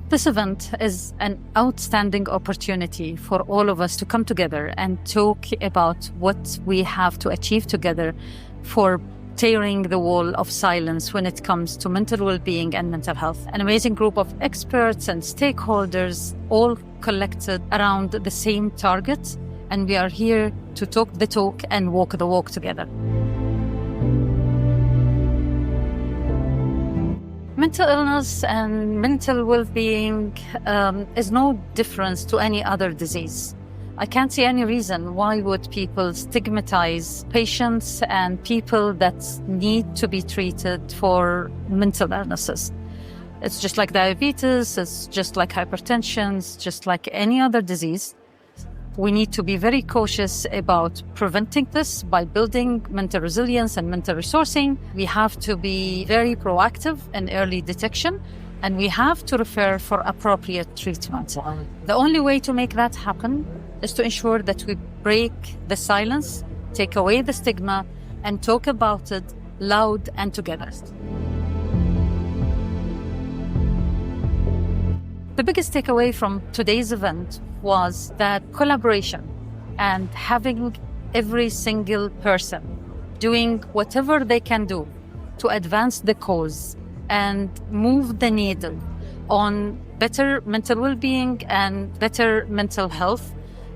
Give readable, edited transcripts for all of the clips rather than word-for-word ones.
This event is an outstanding opportunity for all of us to come together and talk about what we have to achieve together for tearing the wall of silence when it comes to mental well-being and mental health. An amazing group of experts and stakeholders all collected around the same target, and we are here to talk the talk and walk the walk together. Mental illness and mental well-being is no difference to any other disease. I can't see any reason why would people stigmatize patients and people that need to be treated for mental illnesses. It's just like diabetes, it's just like hypertension, it's just like any other disease. We need to be very cautious about preventing this by building mental resilience and mental resourcing. We have to be very proactive in early detection, and we have to refer for appropriate treatment. The only way to make that happen is to ensure that we break the silence, take away the stigma, and talk about it loud and together. The biggest takeaway from today's event was that collaboration and having every single person doing whatever they can do to advance the cause and move the needle on better mental well-being and better mental health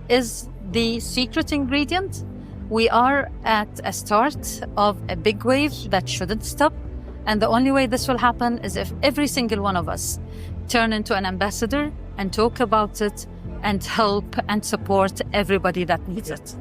is the secret ingredient. We are at a start of a big wave that shouldn't stop, and the only way this will happen is if every single one of us turn into an ambassador and talk about it and help and support everybody that needs it.